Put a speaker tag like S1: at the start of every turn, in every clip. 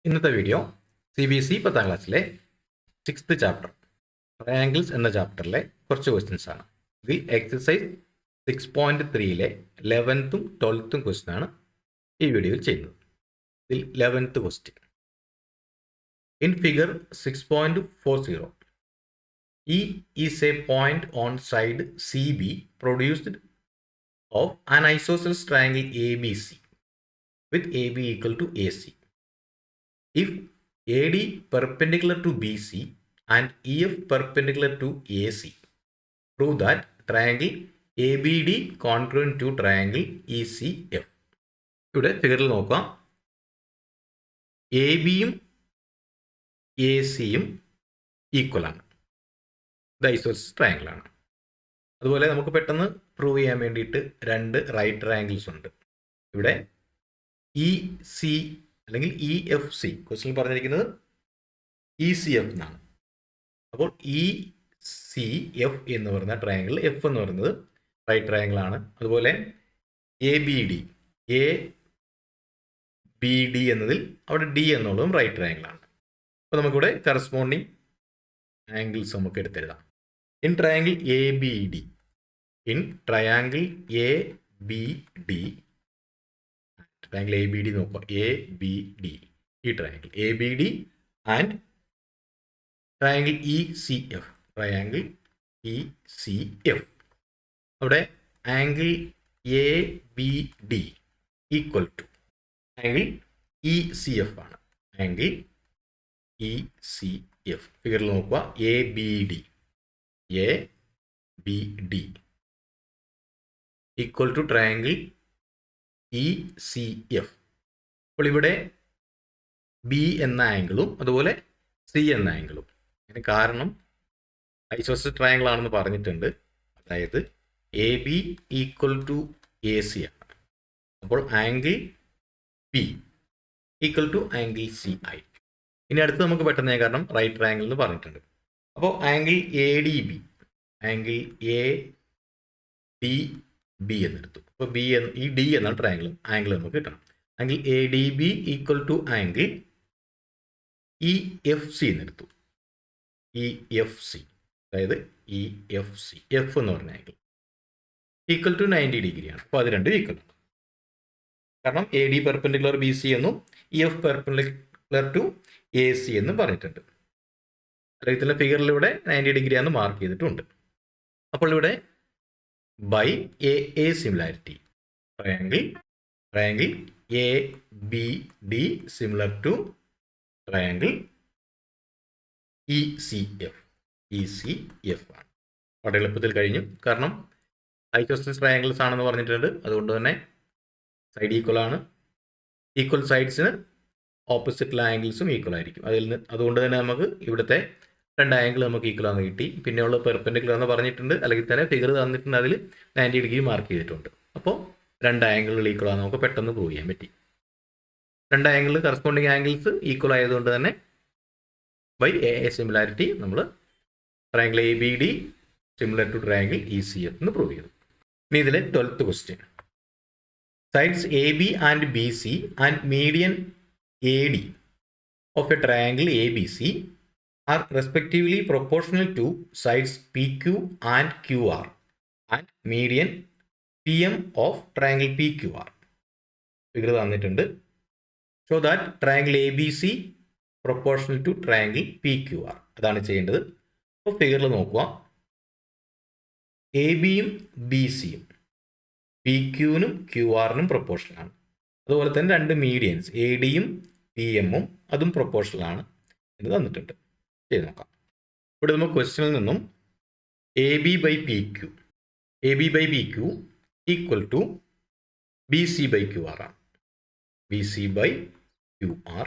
S1: ഇന്നത്തെ video CBSE 10ാം ക്ലാസ്സിലെ 6th chapter triangles എന്ന ചാപ്റ്ററിലെ കുറച്ച് ക്വസ്റ്റ്യൻസ് ആണ്. ഇതിൽ എക്സസൈസ് 6.3ലെ 11th 12th ക്വസ്റ്റ്യൻ ആണ് ഈ വീഡിയോയിൽ ചെയ്യുന്നത്. ഇതിൽ 11th question, in figure 6.40 E is a point on side CB produced of an isosceles triangle ABC with AB equal to AC. If AD perpendicular to BC and EF perpendicular to AC, prove that triangle ABD congruent to triangle ECF. ഇവിടെ ഫിഗറിൽ നോക്കാം, ABയും ACയും equal ആണ്, ഇത് isosceles triangle ആണ്. അതുപോലെ നമുക്ക് പെട്ടെന്ന് prove ചെയ്യാൻ വേണ്ടിയിട്ട് രണ്ട് റൈറ്റ് ട്രയാങ്കിൾസ് ഉണ്ട്. ഇവിടെ EC അല്ലെങ്കിൽ EFC ക്വസ്റ്റ്യൻ പറഞ്ഞിരിക്കുന്നത് ECF എന്നാണ്. അപ്പോൾ ECF എന്ന് പറയുന്ന ട്രയാങ്കിൾ, എഫ് എന്ന് പറയുന്നത് റൈറ്റ് ട്രയാങ്കിൾ ആണ്. അതുപോലെ ABD എന്നതിൽ അവിടെ D എന്നുള്ളതും റൈറ്റ് ട്രയാങ്കിൾ ആണ്. അപ്പോൾ നമുക്കിവിടെ കറസ്പോണ്ടിങ് ആംഗിൾസ് നമുക്ക് എടുത്തെഴുതാം. In triangle ABD, triangle ABD നോക്കുക, ABD, ഈ triangle ABD and triangle ECF, അവിടെ angle ABD equal to angle ECF ആണ്. ആംഗിൾ ECF ഫിഗറിൽ നോക്കുക, ABD equal to triangle ECF. അപ്പോൾ ഇവിടെ B എന്ന ആംഗിളും അതുപോലെ C എന്ന ആംഗിളും, അതിന് കാരണം ഐസോസെലസ് ട്രയാങ്കിൾ ആണെന്ന് പറഞ്ഞിട്ടുണ്ട്. അതായത് AB ഈക്വൽ ടു AC ആണ്. അപ്പോൾ angle P equal to angle C ആയി. ഇനി അടുത്ത് നമുക്ക് പെട്ടെന്ന്, കാരണം റൈറ്റ് ട്രയാങ്കിൾ എന്ന് പറഞ്ഞിട്ടുണ്ട്. അപ്പോൾ ആംഗിൾ ADB, ആംഗിൾ ADB എന്നെടുത്തു. അപ്പോൾ ഈ D എന്ന ആംഗിൾ നമുക്ക് കിട്ടണം. Angle ADB equal to angle EFC എന്നെടുത്തു. EFC, അതായത് EFC, എഫ് എന്ന് പറഞ്ഞ ആംഗിൾ ഈക്വൽ ടു 90 ഡിഗ്രിയാണ്. അപ്പോൾ അത് രണ്ടും ഈക്വൽ ആണ്. കാരണം AD പെർപെൻഡിക്കുലർ BC എന്നും EF പെർപെൻഡിക്കുലർ ടു AC എന്നും പറഞ്ഞിട്ടുണ്ട്. അല്ലെങ്കിൽ ഫിഗറിലൂടെ 90 ഡിഗ്രിയാണെന്ന് മാർക്ക് ചെയ്തിട്ടുണ്ട്. അപ്പോൾ ഇവിടെ by AA similarity, triangle ABD similar to triangle ECF ആണ്. വളരെ എളുപ്പത്തിൽ കഴിഞ്ഞു. കാരണം ഐസോസെലസ് ട്രയാങ്കിൾസ് ആണെന്ന് പറഞ്ഞിട്ടുണ്ട്. അതുകൊണ്ട് തന്നെ സൈഡ് ഈക്വൽ ആണ്. ഈക്വൽ സൈഡ്സിന് ഓപ്പോസിറ്റുള്ള ആംഗിൾസും ഈക്വൽ ആയിരിക്കും. അതുകൊണ്ട് തന്നെ നമുക്ക് ഇവിടുത്തെ രണ്ട് ആംഗിൾ നമുക്ക് ഈക്വൽ ആണെന്ന് കിട്ടി. പിന്നെയുള്ള പെർപെൻഡിക്കുലർ എന്ന് പറഞ്ഞിട്ടുണ്ട്, അല്ലെങ്കിൽ തന്നെ ഫിഗർ തന്നിട്ടുണ്ട്, അതിൽ 90 ഡിഗ്രി മാർക്ക് ചെയ്തിട്ടുണ്ട്. അപ്പോൾ രണ്ട് ആംഗിളുകൾ ഈക്വൽ ആണ്, നമുക്ക് പെട്ടെന്ന് പ്രൂവ് ചെയ്യാൻ പറ്റി. രണ്ട് ആംഗിൾ കറസ്പോണ്ടിങ് ആംഗിൾസ് ഈക്വൽ ആയതുകൊണ്ട് തന്നെ ബൈ AA സിമിലാരിറ്റി നമ്മൾ triangle ABD similar to triangle ECF എന്ന് പ്രൂവ് ചെയ്തു. ഇനി ഇതിലെ 12th question, sides AB and BC and median AD of a triangle ABC are respectively proportional to sides PQ and QR and median PM of triangle PQR. Figure തന്നിട്ടുണ്ട്. Show that triangle ABC proportional to triangle PQR. അതാണ് ചെയ്യേണ്ടത്. അപ്പോൾ ഫിഗറിൽ നോക്കുക, ABയും BCയും PQനും QRനും പ്രൊപ്പോർഷണലാണ്. അതുപോലെ തന്നെ രണ്ട് medians ADയും PMഉം അതും പ്രൊപ്പോർഷണൽ ആണ് എന്ന് തന്നിട്ടുണ്ട്. ചെയ്ത് നോക്കാം. ഇവിടെ നമുക്ക് ക്വസ്റ്റ്യനിൽ നിന്നും AB by PQ equal to BC by QR ആണ്. BC by QR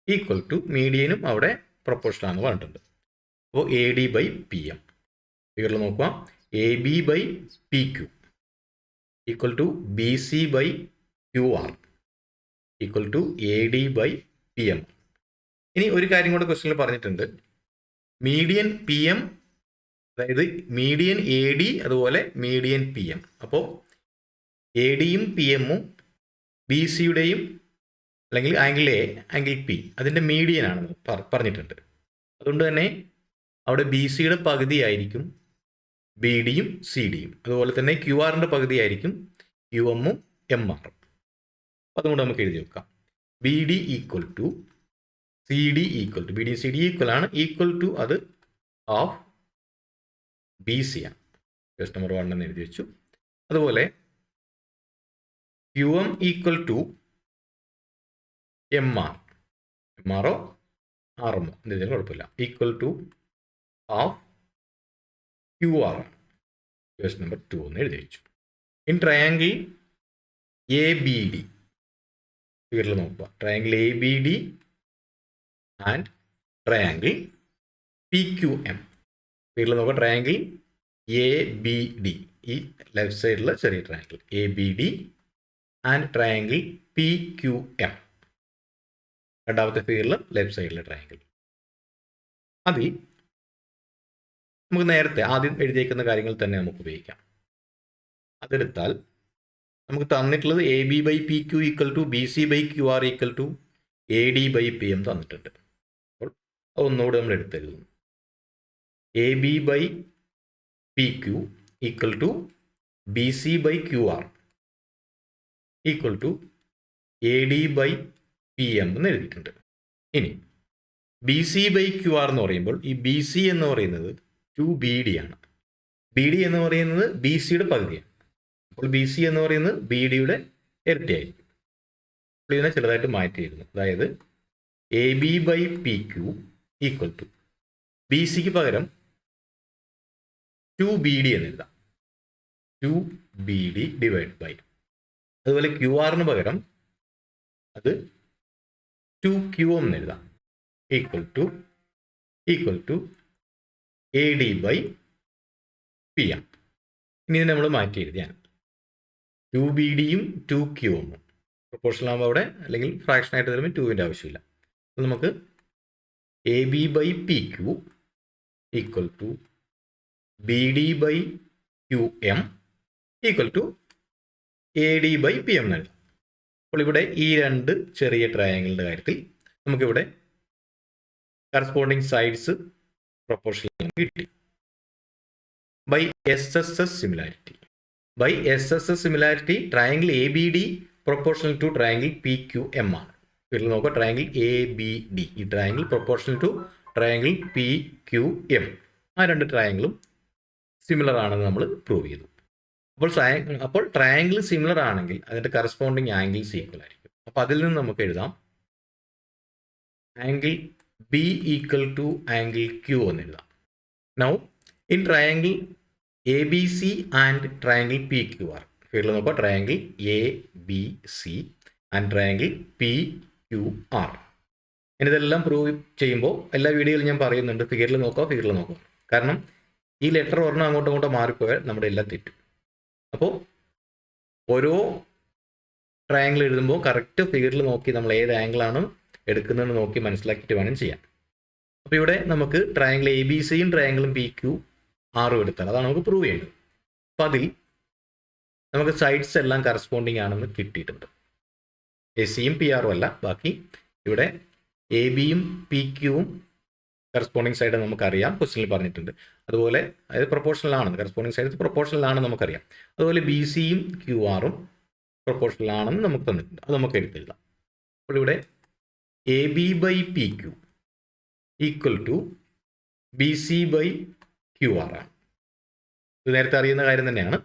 S1: equal to മീഡിയനും അവിടെ പ്രൊപ്പോർഷണൽ ആണെന്ന് പറഞ്ഞിട്ടുണ്ട്. അപ്പോൾ AD ബൈ PM ഫിഗറിൽ നോക്കുക, AB by PQ equal to BC by QR equal to AD by PM. ഇനി ഒരു കാര്യം കൂടെ ക്വസ്റ്റ്യനിൽ പറഞ്ഞിട്ടുണ്ട്, മീഡിയൻ PM, അതായത് മീഡിയൻ AD അതുപോലെ മീഡിയൻ PM. അപ്പോൾ ADയും PMഉം BCയുടെയും അല്ലെങ്കിൽ ആംഗിൾ എ, ആംഗിൾ പി അതിൻ്റെ മീഡിയൻ ആണെന്ന് പറഞ്ഞിട്ടുണ്ട്. അതുകൊണ്ട് തന്നെ അവിടെ ബി സിയുടെ പകുതിയായിരിക്കും ബി ഡിയും സി ഡിയും. അതുപോലെ തന്നെ ക്യു ആറിൻ്റെ പകുതിയായിരിക്കും യു എമ്മും എം ആറും. അതുകൊണ്ട് നമുക്ക് എഴുതി വെക്കാം B D equal to C D equal to, B D C D equal to അത് ഹാഫ് ബി സി ആണ്. ക്വസ്റ്റ്യൻ നമ്പർ 1 എന്ന് എഴുതി വെച്ചു. അതുപോലെ Q M equal to M ആറോ ആർ എമ്മോ എന്തെങ്കിലും കുഴപ്പമില്ല, equal to half Q R ആണ്. ക്വസ്റ്റ്യൻ നമ്പർ 2 എന്ന് എഴുതി വെച്ചു. In triangle A B D ഫിഗറിൽ നോക്കുക, triangle A B D and triangle P Q M. ഫിഗറിൽ നോക്കുക, ട്രയാങ്കിൾ എ ബി ഡി, ഈ ലെഫ്റ്റ് സൈഡിലെ ചെറിയ triangle A B D and triangle P Q M. രണ്ടാമത്തെ ഫിഗറിൽ ലെഫ്റ്റ് സൈഡിലെ ട്രയാങ്കിൾ. അതിൽ നമുക്ക് നേരത്തെ ആദ്യം എഴുതിയേക്കുന്ന കാര്യങ്ങൾ തന്നെ നമുക്ക് ഉപയോഗിക്കാം. അതെടുത്താൽ നമുക്ക് തന്നിട്ടുള്ളത് A B by P Q equal to B C by Q R equal to A D by P M തന്നിട്ടുണ്ട്. അപ്പോൾ അതൊന്നുകൂടെ നമ്മൾ എടുത്തെഴുതുന്നു. A B by P Q equal to B C by Q R equal to A D by P M എന്ന് എഴുതിയിട്ടുണ്ട്. ഇനി B C by Q R എന്ന് പറയുമ്പോൾ ഈ ബി സി എന്ന് പറയുന്നത് 2BD ആണ്. ബി ഡി എന്ന് പറയുന്നത് ബി സിയുടെ പകുതിയാണ്. അപ്പോൾ ബി സി എന്ന് പറയുന്നത് ബി ഡിയുടെ ഇരട്ടിയായിരിക്കും. അപ്പോൾ ഇതിനെ ചെറുതായിട്ട് മാറ്റിയിരുന്നു. അതായത് A B by P Q equal to B സിക്ക് പകരം 2BD എന്ന് എഴുതാം. 2BD ഡിവൈഡ് ബൈ, അതുപോലെ ക്യു ആറിന് പകരം അത് 2QM എന്ന് എഴുതാം. Equal to A D by P M. ഇനി ഇത് നമ്മൾ മാറ്റി എഴുതിയാണ് 2BDയും 2QM പ്രൊപ്പോർഷണൽ ആകുമ്പോൾ അവിടെ അല്ലെങ്കിൽ ഫ്രാക്ഷൻ ആയിട്ട് തരുമ്പോൾ 2ൻ്റെ ആവശ്യമില്ല. അപ്പോൾ നമുക്ക് A B by P Q equal to B D by Q M equal to A D by P M എഴുതാം. അപ്പോൾ ഇവിടെ ഈ രണ്ട് ചെറിയ ട്രയാങ്കിളിൻ്റെ കാര്യത്തിൽ നമുക്കിവിടെ കറസ്പോണ്ടിങ് സൈഡ്സ് പ്രൊപ്പോർഷണൽ കിട്ടി. By S S S similarity triangle A B D proportional to triangle P Q M ആണ്. ഇതിൽ നോക്കുക, ട്രയാങ്കിൾ എ ബി ഡി, ഈ triangle proportional to triangle P Q M. ആ രണ്ട് ട്രയാങ്കിളും സിമിലർ ആണെന്ന് നമ്മൾ പ്രൂവ് ചെയ്തു. അപ്പോൾ ട്രയാങ്കിൾ സിമിലർ ആണെങ്കിൽ അതിൻ്റെ കറസ്പോണ്ടിങ് ആംഗിൾസ് ഈക്വൽ ആയിരിക്കും. അപ്പോൾ അതിൽ നിന്ന് നമുക്ക് എഴുതാം angle B equal to angle Q എന്ന് എഴുതാം. Now in triangle A B C and triangle P Q R, ഫിഗറിൽ നോക്കുക, triangle A B C and triangle P Q R. ഇതെല്ലാം പ്രൂവ് ചെയ്യുമ്പോൾ എല്ലാ വീഡിയോയിലും ഞാൻ പറയുന്നുണ്ട് ഫിഗറിൽ നോക്കുക. കാരണം ഈ ലെറ്റർ ഒരെണ്ണം അങ്ങോട്ടോ മാറിപ്പോയാൽ നമ്മുടെ എല്ലാം തെറ്റും. അപ്പോൾ ഓരോ ട്രയാങ്കിൾ എഴുതുമ്പോൾ കറക്റ്റ് ഫിഗറിൽ നോക്കി നമ്മൾ ഏത് ആംഗിളാണ് എടുക്കുന്നതെന്ന് നോക്കി മനസ്സിലാക്കിയിട്ട് വേണം ചെയ്യാൻ. അപ്പോൾ ഇവിടെ നമുക്ക് ട്രയാങ്കിൾ എ ബി സിയും ട്രയാങ്കിളും പി ക്യു ആറും എടുത്താൽ അതാണ് നമുക്ക് പ്രൂവ് ചെയ്യേണ്ടത്. അപ്പോൾ അതിൽ നമുക്ക് സൈഡ്സ് എല്ലാം കറസ്പോണ്ടിങ് ആണെന്ന് കിട്ടിയിട്ടുണ്ട്. എ സിയും പി ആറും അല്ല, ബാക്കി ഇവിടെ എ ബിയും പി ക്യുവും കറസ്പോണ്ടിങ് സൈഡ് നമുക്കറിയാം, ക്വസ്റ്റ്യനിൽ പറഞ്ഞിട്ടുണ്ട്. അതുപോലെ അതായത് പ്രൊപ്പോർഷണൽ ആണെന്ന്, കറസ്പോണ്ടിങ് സൈഡ് പ്രൊപ്പോർഷണൽ ആണെന്ന് നമുക്കറിയാം. അതുപോലെ ബി സിയും ക്യു ആറും പ്രൊപ്പോർഷണൽ ആണെന്ന് നമുക്ക് തന്നിട്ടുണ്ട്, അത് നമുക്ക് എടുത്തെഴുതാം. അപ്പോൾ ഇവിടെ A B by P Q equal to B C by Q R ആണ്. ഇത് നേരത്തെ അറിയുന്ന കാര്യം തന്നെയാണ്.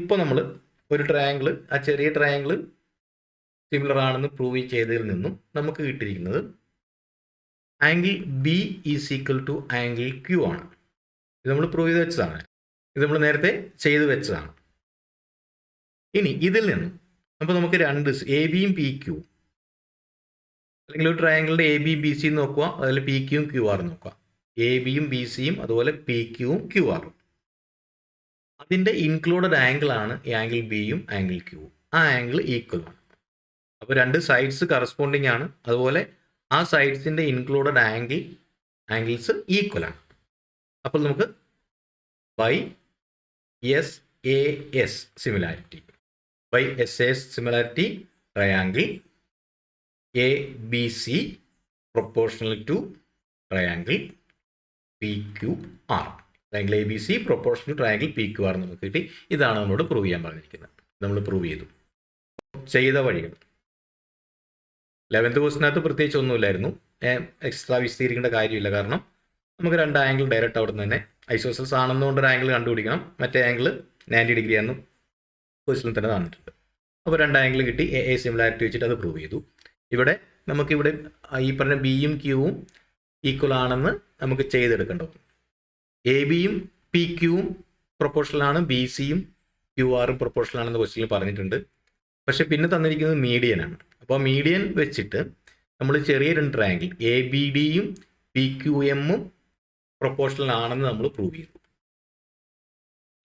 S1: ഇപ്പോൾ നമ്മൾ ഒരു ട്രയാങ്കിൾ, ആ ചെറിയ ട്രയാങ്കിൾ സിമിലർ ആണെന്ന് പ്രൂവ് ചെയ്തതിൽ നിന്നും നമുക്ക് കിട്ടിയിരിക്കുന്നത് angle B is equal to angle Q ആണ്. ഇത് നമ്മൾ പ്രൂവ് ചെയ്ത് വെച്ചതാണ്, ഇത് നമ്മൾ നേരത്തെ ചെയ്ത് വെച്ചതാണ്. ഇനി ഇതിൽ നിന്നും അപ്പോൾ നമുക്ക് രണ്ട് എ ബിയും പി ക്യു, അല്ലെങ്കിൽ ഒരു ട്രയാങ്കിളിൻ്റെ എ ബിയും ബി സിയും നോക്കുക, അതിൽ പി ക്യൂവും ക്യു ആറും നോക്കുക. എ ബിയും ബി സിയും അതുപോലെ പി ക്യൂവും ക്യു ആറും, അതിൻ്റെ ഇൻക്ലൂഡഡ് ആംഗിളാണ് ഈ ആംഗിൾ ബിയും ആംഗിൾ ക്യൂവും. ആ ആംഗിൾ ഈക്വൽ ആണ്. അപ്പോൾ രണ്ട് സൈഡ്സ് കറസ്പോണ്ടിങ് ആണ്, അതുപോലെ ആ സൈഡ്സിൻ്റെ ഇൻക്ലൂഡഡ് ആംഗിൾസ് ഈക്വൽ ആണ്. അപ്പോൾ നമുക്ക് by S A S similarity triangle A B C proportional to triangle P Q R. Triangle A B C proportional triangle P Q R നമുക്ക് കിട്ടി. ഇതാണ് നമ്മളോട് പ്രൂവ് ചെയ്യാൻ പറഞ്ഞിരിക്കുന്നത്. നമ്മൾ പ്രൂവ് ചെയ്തു. ചെയ്ത വഴികൾ 11th ക്വസ്റ്റിനകത്ത് പ്രത്യേകിച്ച് ഒന്നുമില്ലായിരുന്നു. എക്സ്ട്രാ വിശദീകരിക്കേണ്ട കാര്യമില്ല. കാരണം നമുക്ക് 2 ആംഗിൾ ഡയറക്റ്റ് അവിടെ നിന്ന് തന്നെ ഐസോസെൽസ് ആണെന്നുകൊണ്ട് ഒരു ആംഗിൾ കണ്ടുപിടിക്കണം. മറ്റേ ആംഗിൾ 90 ഡിഗ്രി ആണെന്നും ക്വസ്റ്റിനിൽ തന്നെ തന്നിട്ടുണ്ട്. അപ്പോൾ 2 ആംഗിൾ കിട്ടി. എ സിമിലാരിറ്റി വെച്ചിട്ട് അത് പ്രൂവ് ചെയ്തു. നമുക്കിവിടെ ഈ പറഞ്ഞ ബിയും ക്യൂവും ഈക്വൽ ആണെന്ന് നമുക്ക് ചെയ്തെടുക്കേണ്ടത്. എ ബിയും പി ക്യൂവും പ്രൊപ്പോർഷണലാണ്, ബി സിയും ക്യു ആറും പ്രൊപ്പോർഷണൽ ആണെന്ന് ക്വസ്റ്റിനിൽ പറഞ്ഞിട്ടുണ്ട്. പക്ഷെ പിന്നെ തന്നിരിക്കുന്നത് മീഡിയനാണ്. അപ്പോൾ മീഡിയൻ വെച്ചിട്ട് നമ്മൾ ചെറിയ 2 ട്രയാങ്കിൾ എ ബി ഡിയും പി ക്യു എമ്മും പ്രൊപ്പോർഷണൽ ആണെന്ന് നമ്മൾ പ്രൂവ് ചെയ്തു.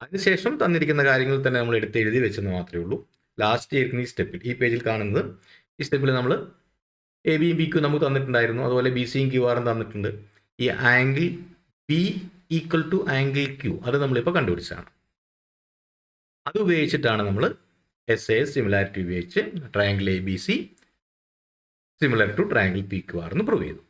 S1: അതിനുശേഷം തന്നിരിക്കുന്ന കാര്യങ്ങൾ തന്നെ നമ്മൾ എഴുതി വെച്ചെന്ന് മാത്രമേ ഉള്ളൂ. ലാസ്റ്റ് ചെയ്യുന്ന ഈ സ്റ്റെപ്പിൽ, ഈ പേജിൽ കാണുന്നത്, ഈ സ്റ്റെപ്പിൽ നമ്മൾ എ ബിയും പി ക്യു നമുക്ക് തന്നിട്ടുണ്ടായിരുന്നു. അതുപോലെ ബി സിയും ക്യു ആറും തന്നിട്ടുണ്ട്. ഈ angle B equal to angle Q അത് നമ്മളിപ്പോൾ കണ്ടുപിടിച്ചതാണ്. അത് ഉപയോഗിച്ചിട്ടാണ് നമ്മൾ എസ് സിമിലാരിറ്റി ഉപയോഗിച്ച് triangle A B C similar to triangle P Q R എന്ന് പ്രൂവ് ചെയ്തു.